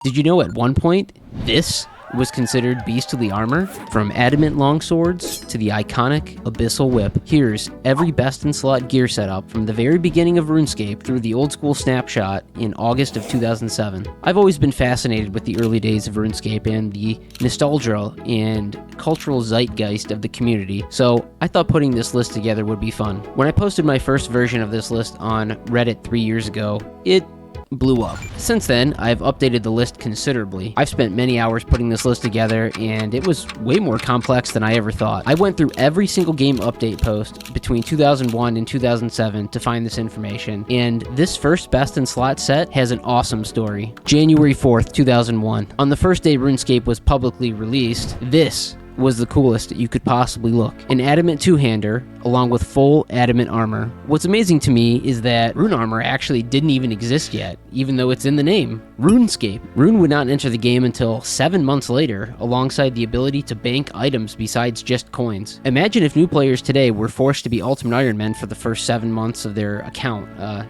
Did you know at one point, this was considered beastly armor? From adamant longswords to the iconic abyssal whip, here's every best-in-slot gear setup from the very beginning of RuneScape through the old-school snapshot in August of 2007. I've always been fascinated with the early days of RuneScape and the nostalgia and cultural zeitgeist of the community, so I thought putting this list together would be fun. When I posted my first version of this list on Reddit 3 years ago, it blew up. Since then, I've updated the list considerably. I've spent many hours putting this list together, and it was way more complex than I ever thought. I went through every single game update post between 2001 and 2007 to find this information, and this first best in slot set has an awesome story. January 4th, 2001. On the first day RuneScape was publicly released, this was the coolest you could possibly look. An adamant two-hander, along with full adamant armor. What's amazing to me is that rune armor actually didn't even exist yet, even though it's in the name, RuneScape. Rune would not enter the game until 7 months later, alongside the ability to bank items besides just coins. Imagine if new players today were forced to be Ultimate Iron Men for the first 7 months of their account.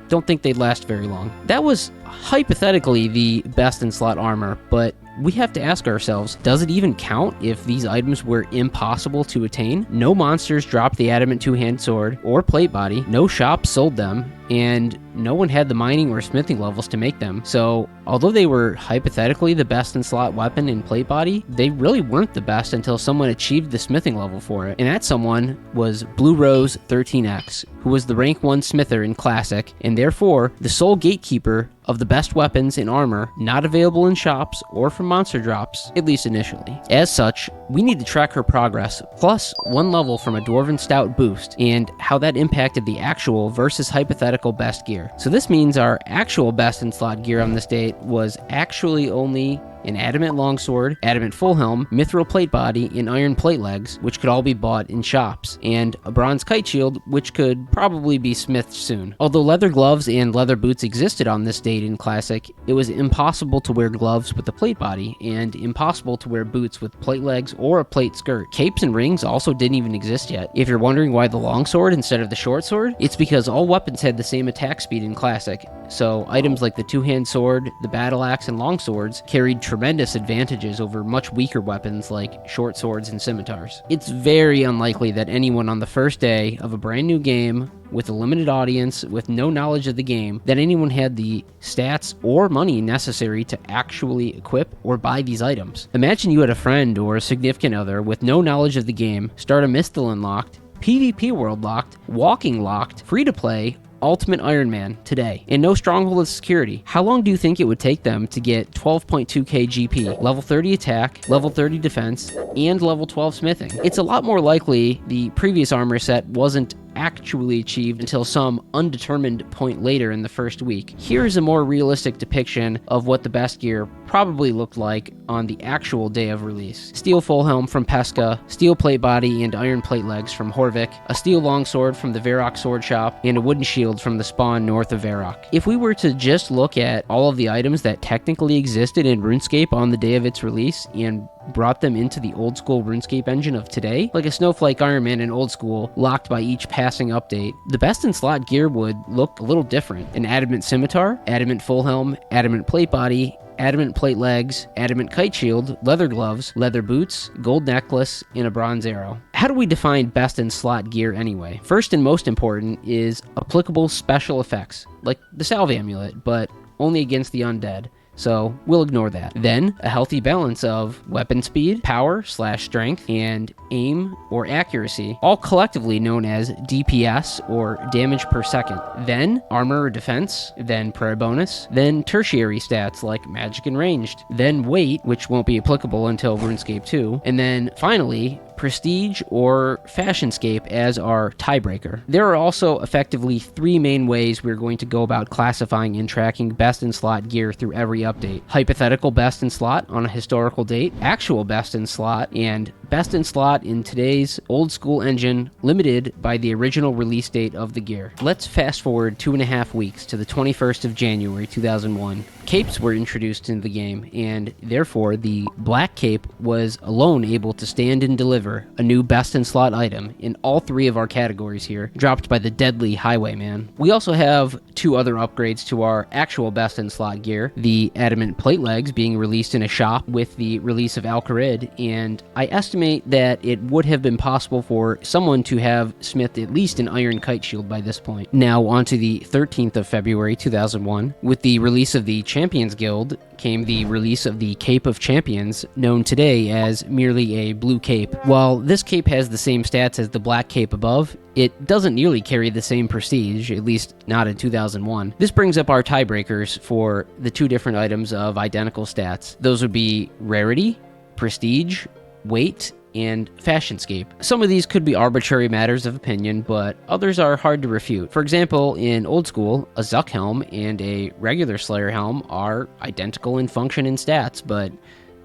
Don't think they'd last very long. That was hypothetically the best in slot armor, but we have to ask ourselves, does it even count if these items were impossible to attain? No monsters dropped the adamant two-hand sword or plate body, no shops sold them, and no one had the mining or smithing levels to make them. So, although they were hypothetically the best in slot weapon in plate body, they really weren't the best until someone achieved the smithing level for it. And that someone was Blue Rose 13X, who was the rank 1 smither in Classic, and therefore the sole gatekeeper of the best weapons and armor not available in shops or from monster drops, at least initially. As such, we need to track her progress, plus 1 level from a Dwarven Stout boost, and how that impacted the actual versus hypothetical best gear. So this means our actual best in slot gear on this date was actually only an adamant longsword, adamant full helm, mithril plate body, and iron plate legs, which could all be bought in shops, and a bronze kite shield, which could probably be smithed soon. Although leather gloves and leather boots existed on this date in Classic, it was impossible to wear gloves with a plate body, and impossible to wear boots with plate legs or a plate skirt. Capes and rings also didn't even exist yet. If you're wondering why the longsword instead of the short sword, it's because all weapons had the same attack speed in Classic, so items like the two-hand sword, the battle axe, and longswords carried tremendous advantages over much weaker weapons like short swords and scimitars. It's very unlikely that anyone on the first day of a brand new game with a limited audience, with no knowledge of the game, that anyone had the stats or money necessary to actually equip or buy these items. Imagine you had a friend or a significant other with no knowledge of the game, start a Misthalin locked, PvP world locked, walking locked, free to play, Ultimate Iron Man today, and no stronghold of security. How long do you think it would take them to get 12.2k GP, level 30 attack, level 30 defense, and level 12 smithing? It's a lot more likely the previous armor set wasn't actually achieved until some undetermined point later in the first week. Here's a more realistic depiction of what the best gear probably looked like on the actual day of release. Steel full helm from Pesca, steel plate body and iron plate legs from Horvik, a steel longsword from the Varrock sword shop, and a wooden shield from the spawn north of Varrock. If we were to just look at all of the items that technically existed in RuneScape on the day of its release and brought them into the old school RuneScape engine of today, like a Snowflake Iron Man in old school, locked by each passing update, the best in slot gear would look a little different. An adamant scimitar, adamant full helm, adamant plate body, adamant plate legs, adamant kite shield, leather gloves, leather boots, gold necklace, and a bronze arrow. How do we define best in slot gear anyway? First and most important is applicable special effects, like the Salve Amulet, but only against the undead. So we'll ignore that. Then, a healthy balance of weapon speed, power/strength, and aim or accuracy, all collectively known as DPS or damage per second. Then, armor or defense, then prayer bonus, then tertiary stats like magic and ranged, then weight, which won't be applicable until RuneScape 2, and then finally, prestige or fashionscape as our tiebreaker. There are also effectively 3 main ways we're going to go about classifying and tracking best in slot gear through every update. Hypothetical best in slot on a historical date, actual best in slot, and best in slot in today's old school engine, limited by the original release date of the gear. Let's fast forward 2.5 weeks to the 21st of January 2001. Capes were introduced into the game, and therefore the black cape was alone able to stand and deliver However, a new best-in-slot item in all 3 of our categories here, dropped by the deadly Highwayman. We also have 2 other upgrades to our actual best-in-slot gear, the adamant plate legs being released in a shop with the release of Al-Kharid, and I estimate that it would have been possible for someone to have smithed at least an iron kite shield by this point. Now on to the 13th of February 2001. With the release of the Champions Guild came the release of the Cape of Champions, known today as merely a blue cape. While this cape has the same stats as the black cape above, it doesn't nearly carry the same prestige, at least not in 2001. This brings up our tiebreakers for the 2 different items of identical stats. Those would be rarity, prestige, weight, and fashionscape. Some of these could be arbitrary matters of opinion, but others are hard to refute. For example, in Old School, a Zuck helm and a regular Slayer helm are identical in function and stats, but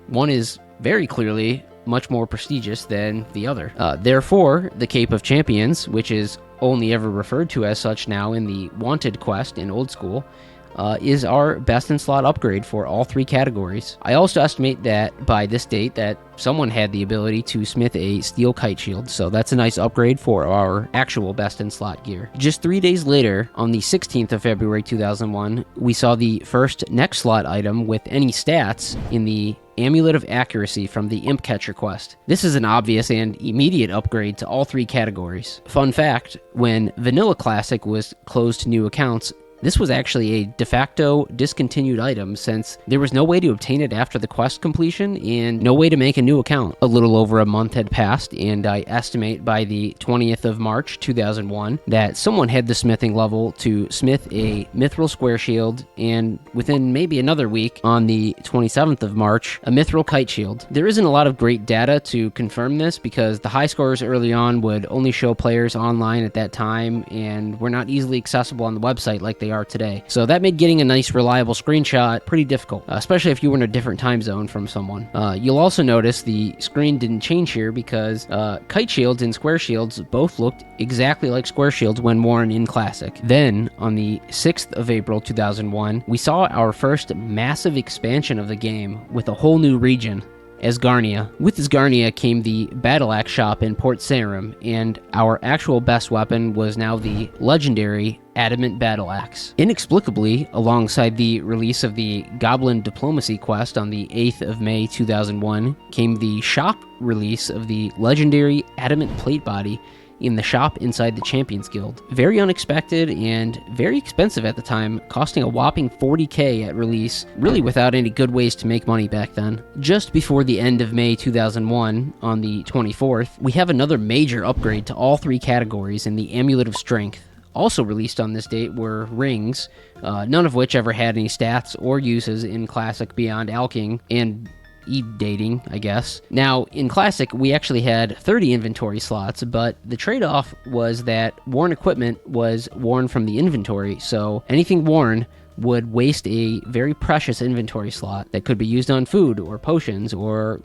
one is very clearly much more prestigious than the other. Therefore, the Cape of Champions, which is only ever referred to as such now in the Wanted quest in Old School, is our best-in-slot upgrade for all 3 categories. I also estimate that by this date that someone had the ability to smith a steel kite shield, so that's a nice upgrade for our actual best-in-slot gear. Just 3 days later, on the 16th of February 2001, we saw the first next slot item with any stats in the Amulet of Accuracy from the Imp Catcher quest. This is an obvious and immediate upgrade to all 3 categories. Fun fact, when Vanilla Classic was closed to new accounts, this was actually a de facto discontinued item since there was no way to obtain it after the quest completion and no way to make a new account. A little over a month had passed, and I estimate by the 20th of March 2001 that someone had the smithing level to smith a mithril square shield, and within maybe another week, on the 27th of March, a mithril kite shield. There isn't a lot of great data to confirm this because the high scores early on would only show players online at that time and were not easily accessible on the website like they are today. So that made getting a nice reliable screenshot pretty difficult, especially if you were in a different time zone from someone. You'll also notice the screen didn't change here because kite shields and square shields both looked exactly like square shields when worn in Classic. Then, on the 6th of April 2001, we saw our first massive expansion of the game with a whole new region, Asgarnia. With Asgarnia came the Battle Axe shop in Port Sarim, and our actual best weapon was now the legendary Adamant Battle Axe. Inexplicably, alongside the release of the Goblin Diplomacy quest on the 8th of May 2001, came the shop release of the legendary Adamant Plate Body in the shop inside the Champions Guild. Very unexpected and very expensive at the time, costing a whopping $40,000 at release, really without any good ways to make money back then. Just before the end of May 2001, on the 24th, we have another major upgrade to all 3 categories in the Amulet of Strength. Also released on this date were rings, none of which ever had any stats or uses in Classic beyond alking and dating, I guess. Now, in Classic, we actually had 30 inventory slots, but the trade-off was that worn equipment was worn from the inventory, so anything worn would waste a very precious inventory slot that could be used on food or potions or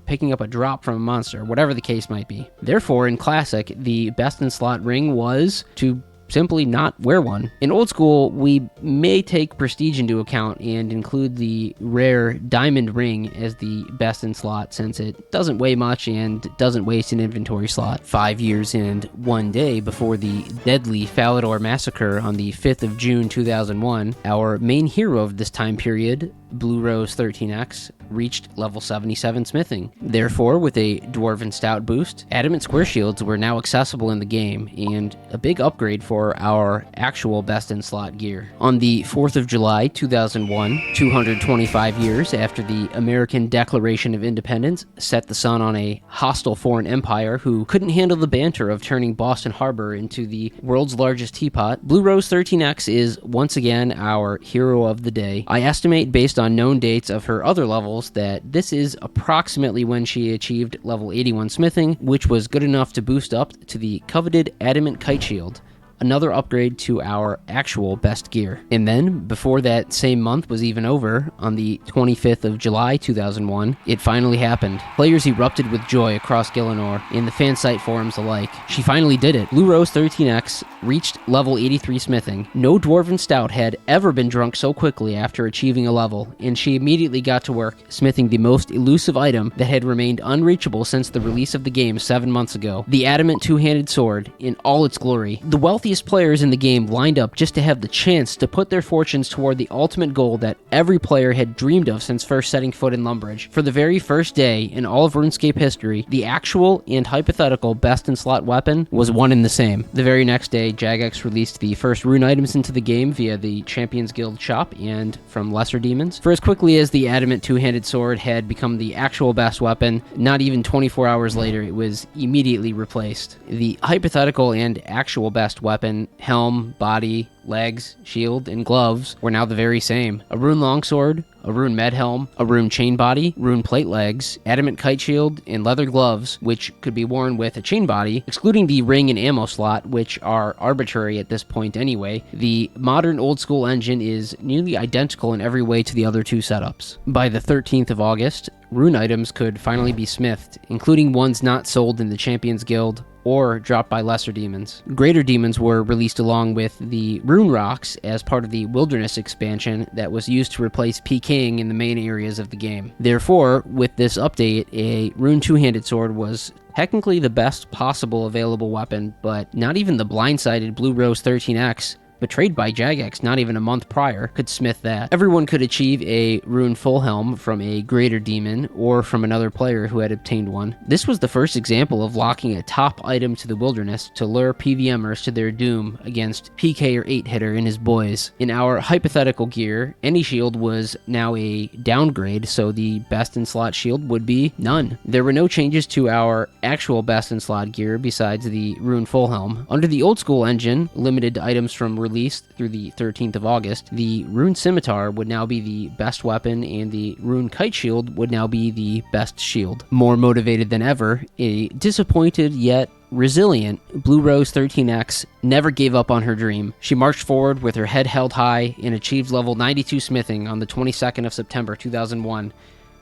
picking up a drop from a monster, whatever the case might be. Therefore, in Classic, the best-in-slot ring was to simply not wear one. In Old School, we may take prestige into account and include the rare diamond ring as the best in slot since it doesn't weigh much and doesn't waste an inventory slot. 5 years and 1 day before the deadly Falador massacre on the 5th of June 2001, our main hero of this time period, Blue Rose 13X, reached level 77 smithing. Therefore, with a Dwarven Stout boost, Adamant Square Shields were now accessible in the game, and a big upgrade for our actual best-in-slot gear. On the 4th of July 2001, 225 years after the American Declaration of Independence set the sun on a hostile foreign empire who couldn't handle the banter of turning Boston Harbor into the world's largest teapot, Blue Rose 13X is once again our hero of the day. I estimate, based on known dates of her other levels, that this is approximately when she achieved level 81 smithing, which was good enough to boost up to the coveted Adamant Kite Shield. another upgrade to our actual best gear. And then, before that same month was even over, on the 25th of July 2001, it finally happened. Players erupted with joy across Gielinor, in the fan site forums alike. She finally did it. Blue Rose 13X reached level 83 smithing. No Dwarven Stout had ever been drunk so quickly after achieving a level, and she immediately got to work smithing the most elusive item that had remained unreachable since the release of the game 7 months ago, the adamant two-handed sword in all its glory. The wealthiest players in the game lined up just to have the chance to put their fortunes toward the ultimate goal that every player had dreamed of since first setting foot in Lumbridge. For the very first day in all of RuneScape history, the actual and hypothetical best-in-slot weapon was one and the same. The very next day, Jagex released the first rune items into the game via the Champions Guild shop and from lesser demons. For as quickly as the adamant two-handed sword had become the actual best weapon, not even 24 hours later, it was immediately replaced. The hypothetical and actual best weapon, helm, body, legs, shield, and gloves were now the very same. A rune longsword, a rune med helm, a rune chain body, rune plate legs, adamant kite shield, and leather gloves, which could be worn with a chain body, excluding the ring and ammo slot, which are arbitrary at this point anyway. The modern old school engine is nearly identical in every way to the other two setups. By the 13th of August, rune items could finally be smithed, including ones not sold in the Champions Guild or dropped by lesser demons. Greater demons were released along with the rune rocks as part of the wilderness expansion that was used to replace PKing in the main areas of the game. Therefore, with this update, a rune two-handed sword was technically the best possible available weapon, but not even the blindsided Blue Rose 13X, betrayed by Jagex not even a month prior, could smith that. Everyone could achieve a rune full helm from a greater demon or from another player who had obtained one. This was the first example of locking a top item to the wilderness to lure PVMers to their doom against PK or 8-hitter and his boys. In our hypothetical gear, any shield was now a downgrade, so the best in slot shield would be none. There were no changes to our actual best in slot gear besides the rune full helm. Under the old school engine, limited to items from released through the 13th of August, the rune scimitar would now be the best weapon and the rune kite shield would now be the best shield. More motivated than ever, a disappointed yet resilient Blue Rose 13X never gave up on her dream. She marched forward with her head held high and achieved level 92 smithing on the 22nd of September 2001,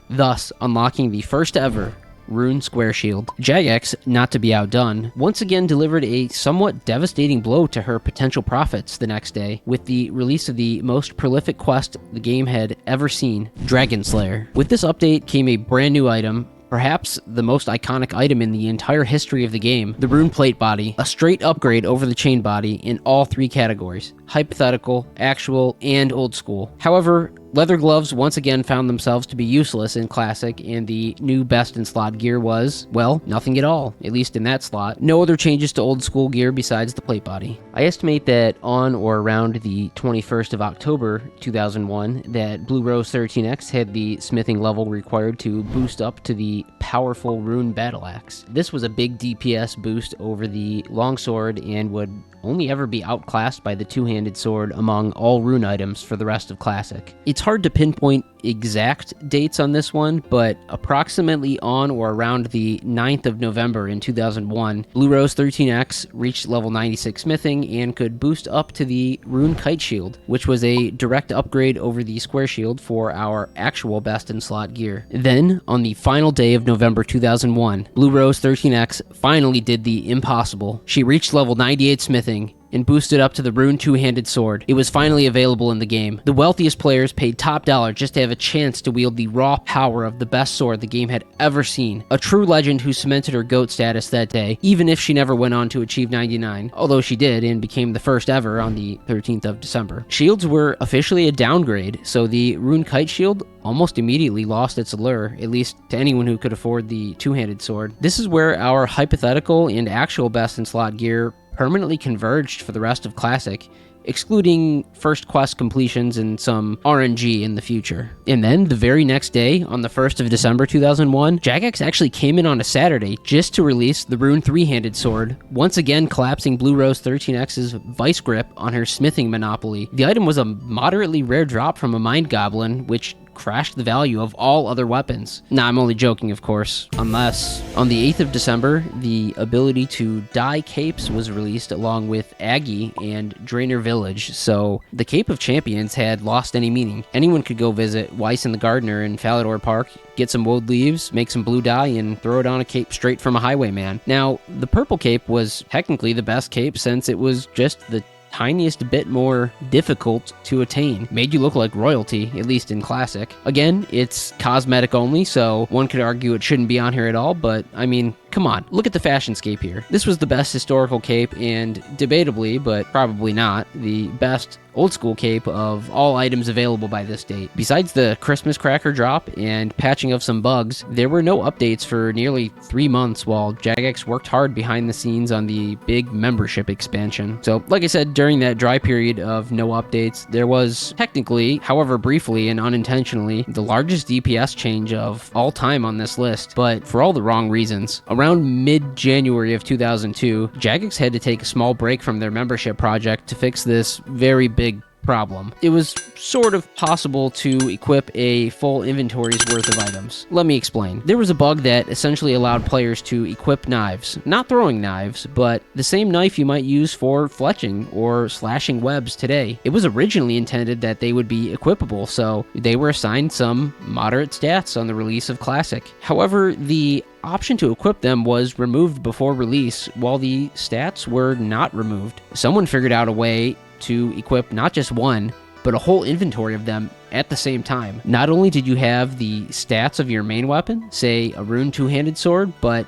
thus unlocking the first ever rune square shield. Jagex, not to be outdone, once again delivered a somewhat devastating blow to her potential profits the next day with the release of the most prolific quest the game had ever seen, Dragon Slayer. With this update came a brand new item, perhaps the most iconic item in the entire history of the game, the rune plate body, a straight upgrade over the chain body in all three categories, hypothetical, actual, and old school. However, leather gloves once again found themselves to be useless in Classic, and the new best in slot gear was, well, nothing at all, at least in that slot. No other changes to old school gear besides the plate body. I estimate that on or around the 21st of October 2001, that Blue Rose 13X had the smithing level required to boost up to the powerful rune battle axe. This was a big DPS boost over the longsword and would only ever be outclassed by the two-handed sword among all rune items for the rest of Classic. It's hard to pinpoint exact dates on this one, but approximately on or around the 9th of November in 2001, Blue Rose 13X reached level 96 smithing and could boost up to the rune kite shield, which was a direct upgrade over the square shield for our actual best in slot gear. Then, on the final day of November 2001, Blue Rose 13X finally did the impossible. She reached level 98 smithing and boosted up to the rune two-handed sword. It was finally available in the game. The wealthiest players paid top dollar just to have a chance to wield the raw power of the best sword the game had ever seen. A true legend who cemented her GOAT status that day, even if she never went on to achieve 99, although she did and became the first ever on the 13th of December. Shields were officially a downgrade, so the rune kite shield almost immediately lost its allure, at least to anyone who could afford the two-handed sword. This is where our hypothetical and actual best in slot gear permanently converged for the rest of Classic, excluding first quest completions and some RNG in the future. And then, the very next day, on the 1st of December 2001, Jagex actually came in on a Saturday just to release the rune three-handed sword, once again collapsing Blue Rose 13X's vice grip on her smithing monopoly. The item was a moderately rare drop from a Mind Goblin, which crashed the value of all other weapons. Nah, I'm only joking, of course, unless on the 8th of December, the ability to dye capes was released along with Aggie and Draenor Village, so the Cape of Champions had lost any meaning. Anyone could go visit Weiss and the Gardener in Falador Park, get some woad leaves, make some blue dye, and throw it on a cape straight from a highwayman. Now, the purple cape was technically the best cape since it was just the tiniest bit more difficult to attain. Made you look like royalty, at least in Classic. Again, it's cosmetic only, so one could argue it shouldn't be on here at all, but I mean, come on, look at the fashionscape here. This was the best historical cape and, debatably, but probably not, the best old school cape of all items available by this date. Besides the Christmas cracker drop and patching of some bugs, there were no updates for nearly 3 months while Jagex worked hard behind the scenes on the big membership expansion. So, like I said, during that dry period of no updates, there was technically, however briefly and unintentionally, the largest DPS change of all time on this list, but for all the wrong reasons. Around mid-January of 2002, Jagex had to take a small break from their membership project to fix this very big problem. It was sort of possible to equip a full inventory's worth of items. Let me explain. There was a bug that essentially allowed players to equip knives. Not throwing knives, but the same knife you might use for fletching or slashing webs today. It was originally intended that they would be equipable, so they were assigned some moderate stats on the release of Classic. However, the option to equip them was removed before release, while the stats were not removed. Someone figured out a way to equip not just one, but a whole inventory of them at the same time. Not only did you have the stats of your main weapon, say a rune two-handed sword, but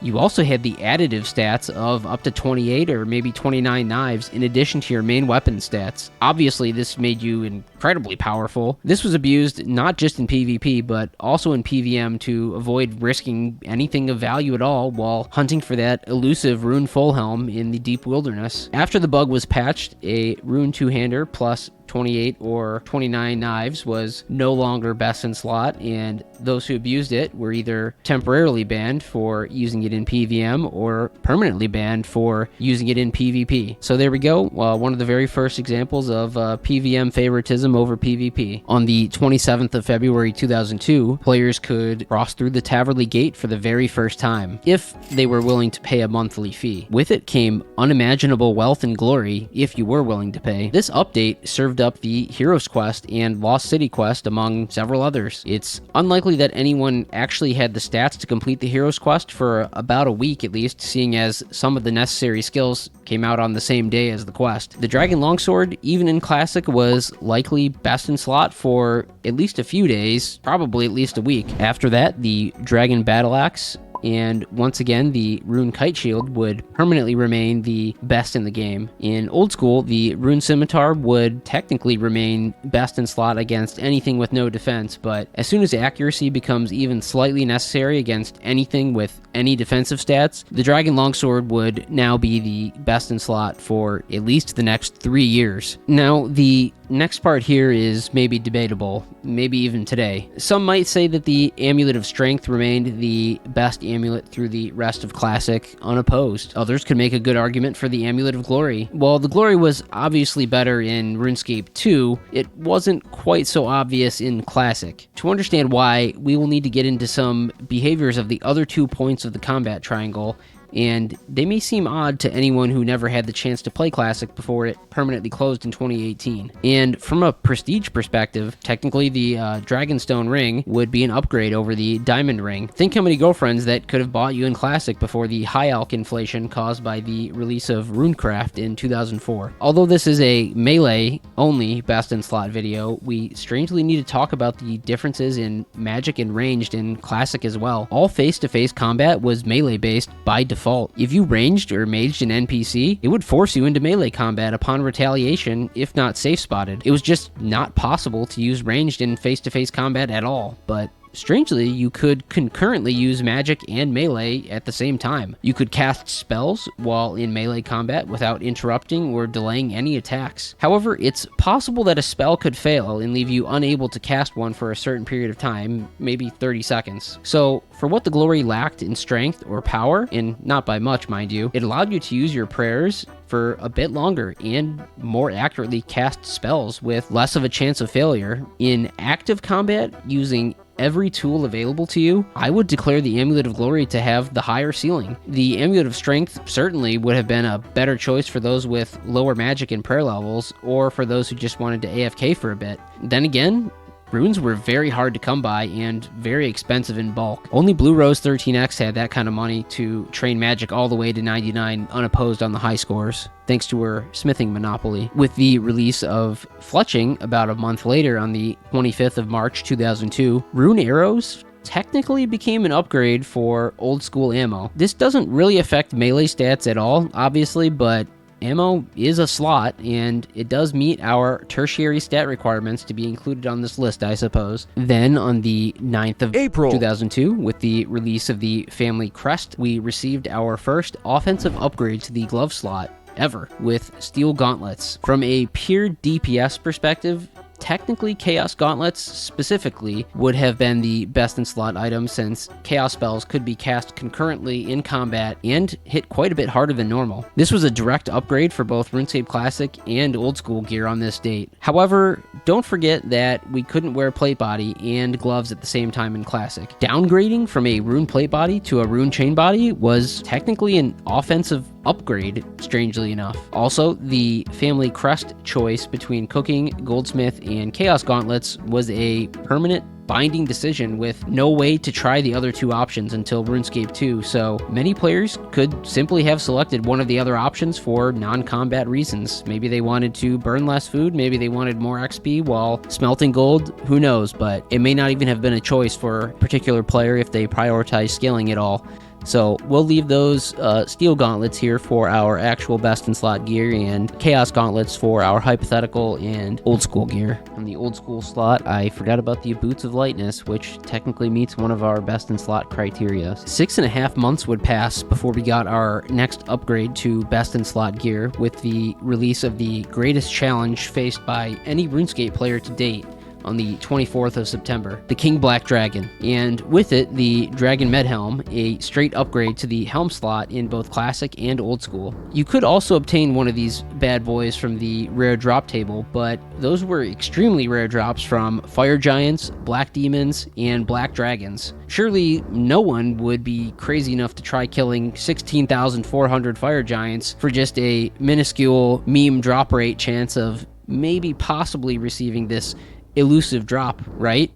you also had the additive stats of up to 28 or maybe 29 knives in addition to your main weapon stats. Obviously, this made you incredibly powerful. This was abused not just in PvP, but also in PvM to avoid risking anything of value at all while hunting for that elusive rune full helm in the deep wilderness. After the bug was patched, a rune two-hander plus 28 or 29 knives was no longer best in slot, and those who abused it were either temporarily banned for using it in PvM or permanently banned for using it in PvP. So there we go, one of the very first examples of PvM favoritism over PvP. On the 27th of February 2002, players could cross through the Taverley Gate for the very first time, if they were willing to pay a monthly fee. With it came unimaginable wealth and glory if you were willing to pay. This update served up the Heroes Quest and Lost City Quest among several others. It's unlikely that anyone actually had the stats to complete the Heroes Quest for about a week at least, seeing as some of the necessary skills came out on the same day as the quest. The Dragon Longsword, even in Classic, was likely best in slot for at least a few days, probably at least a week. After that, the Dragon Battle Axe and once again, the Rune Kite Shield would permanently remain the best in the game. In Old School, the Rune Scimitar would technically remain best in slot against anything with no defense, but as soon as accuracy becomes even slightly necessary against anything with any defensive stats, the Dragon Longsword would now be the best in slot for at least the next 3 years. Now, the next part here is maybe debatable, maybe even today. Some might say that the Amulet of Strength remained the best amulet through the rest of Classic unopposed. Others could make a good argument for the Amulet of Glory. While the Glory was obviously better in RuneScape 2, it wasn't quite so obvious in Classic. To understand why, we will need to get into some behaviors of the other 2 points of the combat triangle, and they may seem odd to anyone who never had the chance to play Classic before it permanently closed in 2018. And from a prestige perspective, technically the Dragonstone Ring would be an upgrade over the Diamond Ring. Think how many girlfriends that could have bought you in Classic before the high alch inflation caused by the release of RuneCraft in 2004. Although this is a melee-only best-in-slot video, we strangely need to talk about the differences in magic and ranged in Classic as well. All face-to-face combat was melee-based by default. If you ranged or maged an NPC, it would force you into melee combat upon retaliation, if not safe spotted. It was just not possible to use ranged in face-to-face combat at all, but strangely, you could concurrently use magic and melee at the same time. You could cast spells while in melee combat without interrupting or delaying any attacks. However, it's possible that a spell could fail and leave you unable to cast one for a certain period of time, maybe 30 seconds. So, for what the glory lacked in strength or power, and not by much, mind you, it allowed you to use your prayers for a bit longer and more accurately cast spells with less of a chance of failure. In active combat, using every tool available to you, I would declare the Amulet of Glory to have the higher ceiling. The Amulet of Strength certainly would have been a better choice for those with lower magic and prayer levels, or for those who just wanted to AFK for a bit. Then again, runes were very hard to come by and very expensive in bulk. Only Blue Rose 13X had that kind of money to train magic all the way to 99 unopposed on the high scores, thanks to her smithing monopoly. With the release of Fletching about a month later on the 25th of March 2002, rune arrows technically became an upgrade for old school ammo. This doesn't really affect melee stats at all, obviously, but ammo is a slot, and it does meet our tertiary stat requirements to be included on this list, I suppose. Then, on the 9th of April 2002, with the release of the Family Crest, we received our first offensive upgrade to the glove slot ever, with Steel Gauntlets. From a pure DPS perspective, technically Chaos Gauntlets specifically would have been the best in slot item, since Chaos spells could be cast concurrently in combat and hit quite a bit harder than normal. This was a direct upgrade for both RuneScape Classic and Old School gear on this date. However, don't forget that we couldn't wear plate body and gloves at the same time in Classic. Downgrading from a rune plate body to a rune chain body was technically an offensive upgrade, strangely enough. Also, the Family Crest choice between Cooking, Goldsmith, and Chaos Gauntlets was a permanent binding decision with no way to try the other two options until RuneScape 2, so many players could simply have selected one of the other options for non-combat reasons. Maybe they wanted to burn less food, maybe they wanted more XP while smelting gold, who knows, but it may not even have been a choice for a particular player if they prioritize scaling at all. So we'll leave those Steel Gauntlets here for our actual best in slot gear, and Chaos Gauntlets for our hypothetical and old school gear. On the old school slot, I forgot about the Boots of Lightness, which technically meets one of our best in slot criteria. 6.5 months would pass before we got our next upgrade to best in slot gear with the release of the greatest challenge faced by any RuneScape player to date, on the 24th of September, the King Black Dragon, and with it, the Dragon Medhelm, a straight upgrade to the helm slot in both Classic and Old School. You could also obtain one of these bad boys from the rare drop table, but those were extremely rare drops from Fire Giants, Black Demons, and Black Dragons. Surely no one would be crazy enough to try killing 16,400 Fire Giants for just a minuscule meme drop rate chance of maybe possibly receiving this elusive drop, right?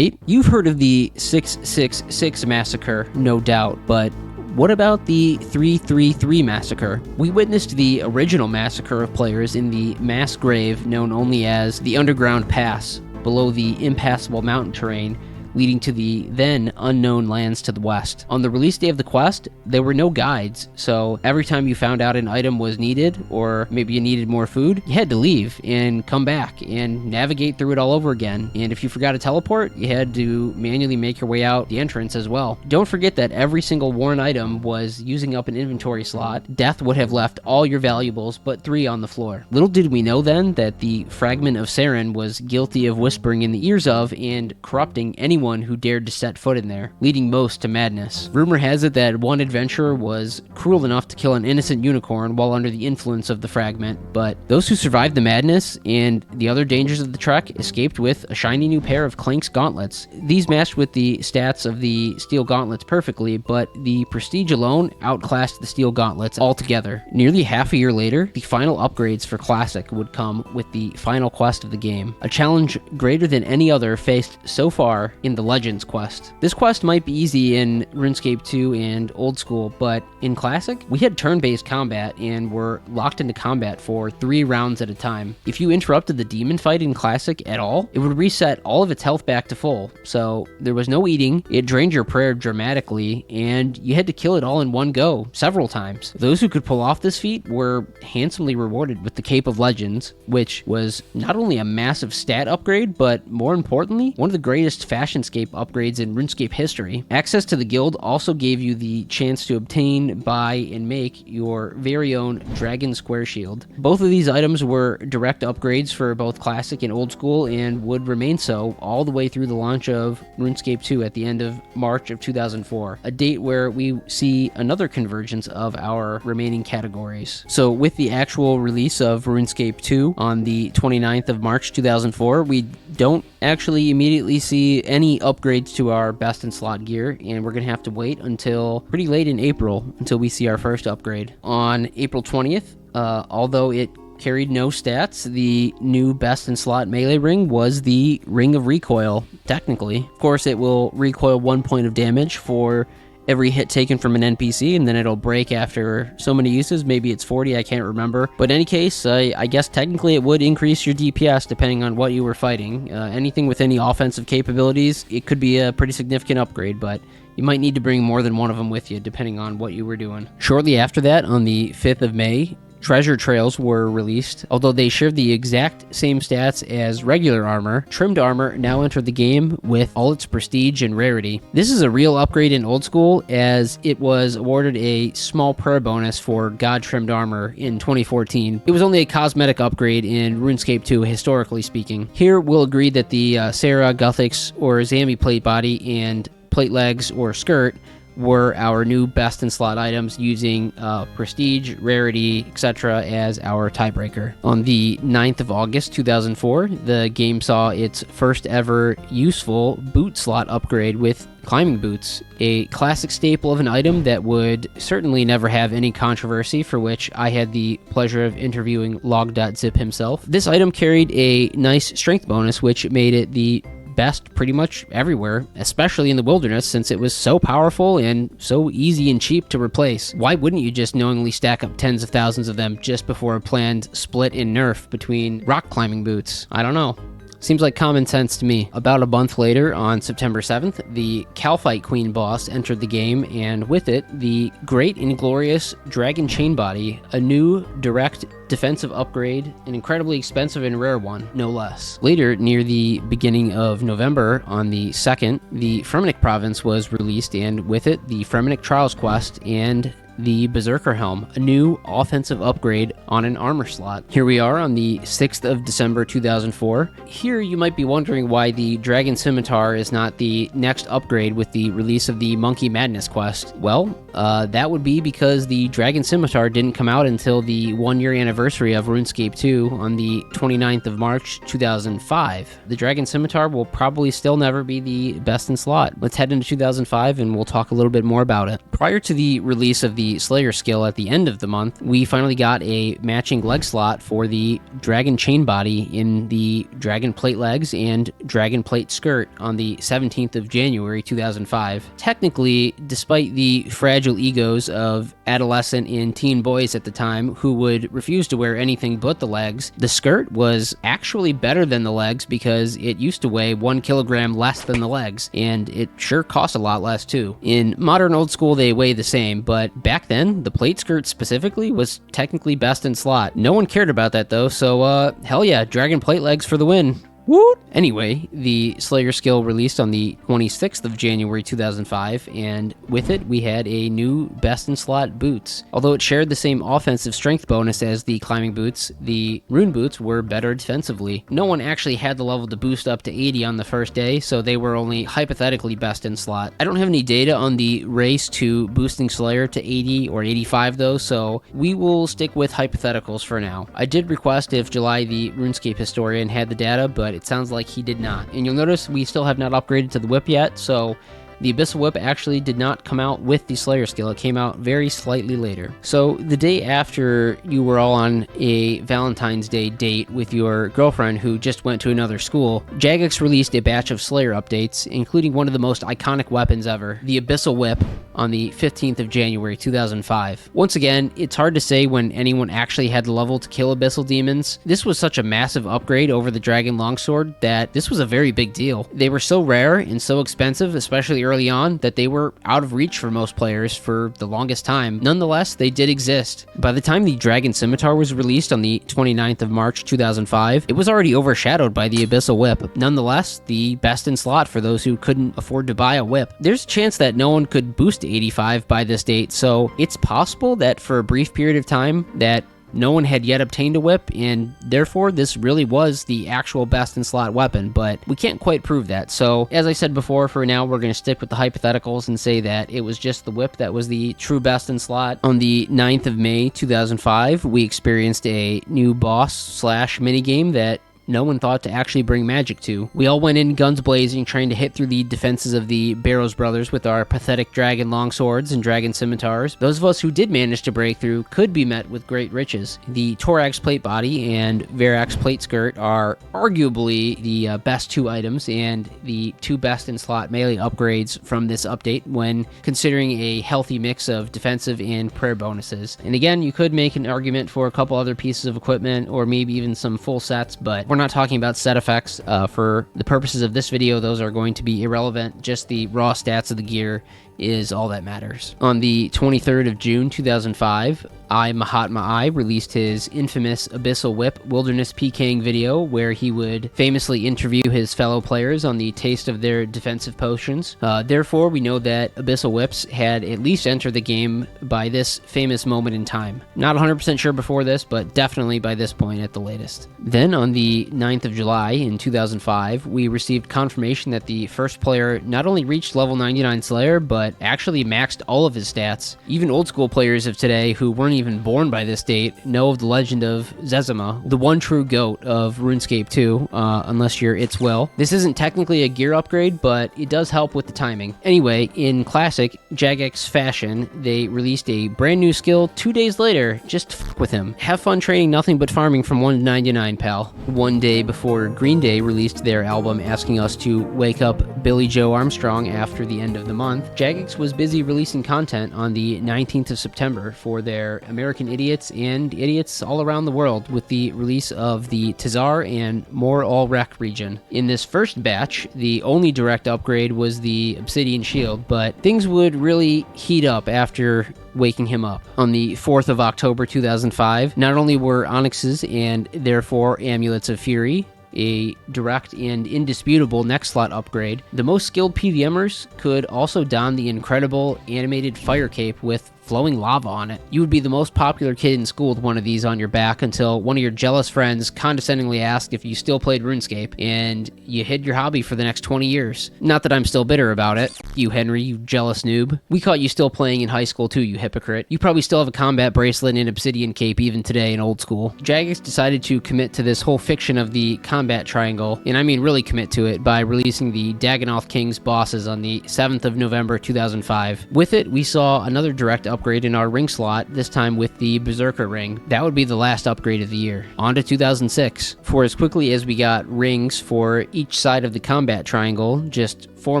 You've heard of the 666 massacre, no doubt, but what about the 333 massacre? We witnessed the original massacre of players in the mass grave known only as the Underground Pass, below the impassable mountain terrain leading to the then unknown lands to the west. On the release day of the quest, there were no guides, so every time you found out an item was needed, or maybe you needed more food, you had to leave and come back and navigate through it all over again. And if you forgot to teleport, you had to manually make your way out the entrance as well. Don't forget that every single worn item was using up an inventory slot. Death would have left all your valuables but 3 on the floor. Little did we know then that the Fragment of Saren was guilty of whispering in the ears of and corrupting anyone who dared to set foot in there, leading most to madness. Rumor has it that one adventurer was cruel enough to kill an innocent unicorn while under the influence of the fragment, but those who survived the madness and the other dangers of the trek escaped with a shiny new pair of Clank's gauntlets. These matched with the stats of the Steel Gauntlets perfectly, but the prestige alone outclassed the Steel Gauntlets altogether. Nearly half a year later, the final upgrades for Classic would come with the final quest of the game, a challenge greater than any other faced so far in the Legends quest. This quest might be easy in RuneScape 2 and Old School, but in Classic, we had turn-based combat and were locked into combat for 3 rounds at a time. If you interrupted the demon fight in Classic at all, it would reset all of its health back to full, so there was no eating, it drained your prayer dramatically, and you had to kill it all in one go, several times. Those who could pull off this feat were handsomely rewarded with the Cape of Legends, which was not only a massive stat upgrade, but more importantly, one of the greatest fashion nation-scape upgrades in RuneScape history. Access to the guild also gave you the chance to obtain, buy, and make your very own Dragon Square Shield. Both of these items were direct upgrades for both Classic and Old School and would remain so all the way through the launch of RuneScape 2 at the end of March of 2004, a date where we see another convergence of our remaining categories. So with the actual release of RuneScape 2 on the 29th of March 2004, we don't actually immediately see any upgrades to our best in slot gear, and we're going to have to wait until pretty late in April until we see our first upgrade. On April 20th, although it carried no stats, the new best in slot melee ring was the Ring of Recoil, technically. Of course, it will recoil 1 point of damage for every hit taken from an NPC, and then it'll break after so many uses. Maybe it's 40, I can't remember. But in any case, I guess technically it would increase your DPS depending on what you were fighting. Anything with any offensive capabilities, it could be a pretty significant upgrade, but you might need to bring more than one of them with you depending on what you were doing. Shortly after that, on the 5th of May, Treasure Trails were released. Although they shared the exact same stats as regular armor, trimmed armor now entered the game with all its prestige and rarity. This is a real upgrade in Old School, as it was awarded a small prayer bonus for God trimmed armor in 2014. It was only a cosmetic upgrade in RuneScape 2, historically speaking. Here we'll agree that the Sarah, Guthix, or Zambi plate body and plate legs or skirt were our new best in slot items, using prestige, rarity, etc. as our tiebreaker. On the 9th of August 2004, the game saw its first ever useful boot slot upgrade with climbing boots, a classic staple of an item that would certainly never have any controversy, for which I had the pleasure of interviewing Log.zip himself. This item carried a nice strength bonus, which made it the best pretty much everywhere, especially in the wilderness, since it was so powerful and so easy and cheap to replace. Why wouldn't you just knowingly stack up tens of thousands of them just before a planned split in nerf between rock climbing boots? I don't know. Seems like common sense to me. About a month later, on September 7th, the Calfight Queen boss entered the game, and with it, the great and glorious Dragon Chain Body, a new direct defensive upgrade, an incredibly expensive and rare one, no less. Later, near the beginning of November, on the 2nd, the Fremennik province was released, and with it, the Fremennik Trials quest and the Berserker Helm, a new offensive upgrade on an armor slot. Here we are on the 6th of December 2004. Here you might be wondering why the Dragon Scimitar is not the next upgrade with the release of the Monkey Madness quest. Well, that would be because the Dragon Scimitar didn't come out until the 1-year anniversary of RuneScape 2 on the 29th of March 2005. The Dragon Scimitar will probably still never be the best in slot. Let's head into 2005 and we'll talk a little bit more about it. Prior to the release of the Slayer skill at the end of the month, we finally got a matching leg slot for the Dragon Chain Body in the Dragon Plate legs and Dragon Plate skirt on the 17th of January 2005. Technically, despite the fragile egos of adolescent and teen boys at the time who would refuse to wear anything but the legs, the skirt was actually better than the legs because it used to weigh 1 kilogram less than the legs, and it sure cost a lot less too. In modern Old School, they weigh the same, but back then, the plate skirt specifically was technically best in slot. No one cared about that though, so hell yeah, Dragon Plate legs for the win. Woot! Anyway, the Slayer skill released on the 26th of January 2005, and with it, we had a new best-in-slot boots. Although it shared the same offensive strength bonus as the climbing boots, the rune boots were better defensively. No one actually had the level to boost up to 80 on the first day, so they were only hypothetically best-in-slot. I don't have any data on the race to boosting Slayer to 80 or 85 though, so we will stick with hypotheticals for now. I did request if July, the RuneScape historian, had the data, but it sounds like he did not. And you'll notice we still have not upgraded to the whip yet, so the Abyssal Whip actually did not come out with the Slayer skill. It came out very slightly later. So the day after you were all on a Valentine's Day date with your girlfriend who just went to another school, Jagex released a batch of Slayer updates, including one of the most iconic weapons ever, the Abyssal Whip, on the 15th of January 2005. Once again, it's hard to say when anyone actually had the level to kill Abyssal demons. This was such a massive upgrade over the Dragon Longsword that this was a very big deal. They were so rare and so expensive, especially early on that they were out of reach for most players for the longest time. Nonetheless, they did exist. By the time the Dragon Scimitar was released on the 29th of March 2005, it was already overshadowed by the Abyssal Whip. Nonetheless, the best in slot for those who couldn't afford to buy a whip. There's a chance that no one could boost to 85 by this date, so it's possible that for a brief period of time that no one had yet obtained a whip, and therefore this really was the actual best in slot weapon, but we can't quite prove that. So as I said before, for now we're going to stick with the hypotheticals and say that it was just the whip that was the true best in slot. On the 9th of May 2005, we experienced a new boss slash minigame that no one thought to actually bring magic to. We all went in guns blazing, trying to hit through the defenses of the Barrows brothers with our pathetic dragon longswords and dragon scimitars. Those of us who did manage to break through could be met with great riches. The Torax plate body and Verax plate skirt are arguably the best two items and the two best in slot melee upgrades from this update when considering a healthy mix of defensive and prayer bonuses. And again, you could make an argument for a couple other pieces of equipment or maybe even some full sets, but we're not talking about set effects. For the purposes of this video, those are going to be irrelevant. Just the raw stats of the gear is all that matters. On the 23rd of June 2005, Mahatma I released his infamous Abyssal Whip Wilderness PKing video where he would famously interview his fellow players on the taste of their defensive potions. Therefore, we know that Abyssal Whips had at least entered the game by this famous moment in time. Not 100% sure before this, but definitely by this point at the latest. Then on the 9th of July in 2005, we received confirmation that the first player not only reached level 99 Slayer, but actually maxed all of his stats. Even old school players of today who weren't even born by this date know of the legend of Zezima, the one true GOAT of RuneScape 2, unless you're It's Will. This isn't technically a gear upgrade, but it does help with the timing. Anyway, in classic Jagex fashion, they released a brand new skill 2 days later. Just fuck with him. Have fun training nothing but farming from 1 to 99, pal. One day before Green Day released their album asking us to wake up Billy Joe Armstrong after the end of the month, Jagex was busy releasing content on the 19th of September for their American idiots and idiots all around the world with the release of the Tazar and More All Rec region. In this first batch, the only direct upgrade was the Obsidian Shield, but things would really heat up after waking him up. On the 4th of October 2005, not only were Onyxes and therefore Amulets of Fury a direct and indisputable next slot upgrade, the most skilled PVMers could also don the incredible animated fire cape with flowing lava on it. You would be the most popular kid in school with one of these on your back until one of your jealous friends condescendingly asked if you still played RuneScape, and you hid your hobby for the next 20 years. Not that I'm still bitter about it. You, Henry, you jealous noob. We caught you still playing in high school too, you hypocrite. You probably still have a combat bracelet and obsidian cape even today in old school. Jagex decided to commit to this whole fiction of the combat triangle, and I mean really commit to it, by releasing the Dagannoth King's bosses on the 7th of November 2005. With it, we saw another direct upgrade in our ring slot, this time with the Berserker ring. That would be the last upgrade of the year. On to 2006. For as quickly as we got rings for each side of the combat triangle, just 4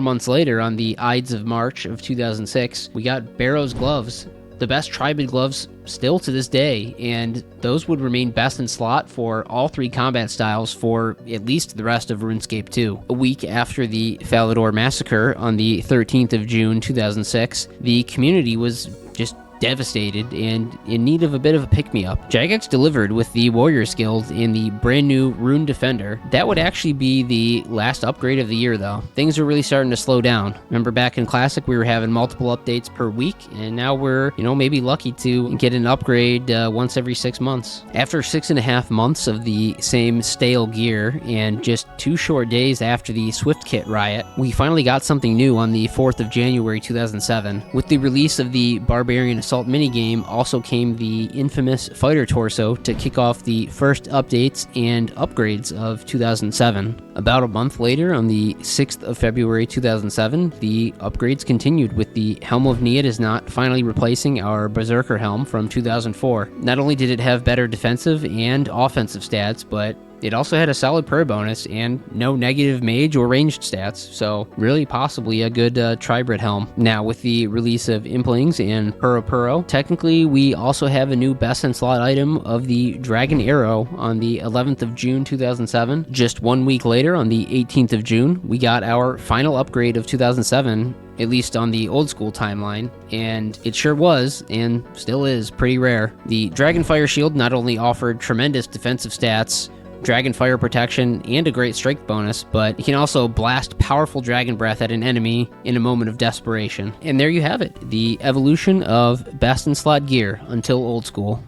months later on the Ides of March of 2006, we got Barrows gloves. The best Tribid gloves still to this day, and those would remain best in slot for all three combat styles for at least the rest of RuneScape 2. A week after the Falador massacre on the 13th of June 2006, the community was just devastated and in need of a bit of a pick-me-up. Jagex delivered with the Warriors Guild and the brand new Rune Defender. That would actually be the last upgrade of the year though. Things are really starting to slow down. Remember back in Classic we were having multiple updates per week, and now we're, maybe lucky to get an upgrade once every 6 months. After 6.5 months of the same stale gear and just 2 short days after the Swift Kit riot, we finally got something new on the 4th of January 2007. With the release of the Barbarian Assault minigame also came the infamous Fighter Torso to kick off the first updates and upgrades of 2007. About a month later, on the 6th of February 2007, the upgrades continued with the Helm of Niatisnot finally replacing our Berserker Helm from 2004. Not only did it have better defensive and offensive stats, but It also had a solid prayer bonus and no negative mage or ranged stats, so really possibly a good Tribrid helm. Now, with the release of Implings and Puro, technically we also have a new best in slot item of the Dragon Arrow on the 11th of June 2007. Just 1 week later, on the 18th of June, we got our final upgrade of 2007, at least on the old school timeline, and it sure was, and still is, pretty rare. The Dragonfire Shield not only offered tremendous defensive stats, Dragonfire protection, and a great strength bonus, but it can also blast powerful Dragon Breath at an enemy in a moment of desperation. And there you have it, the evolution of best in slot gear until old school.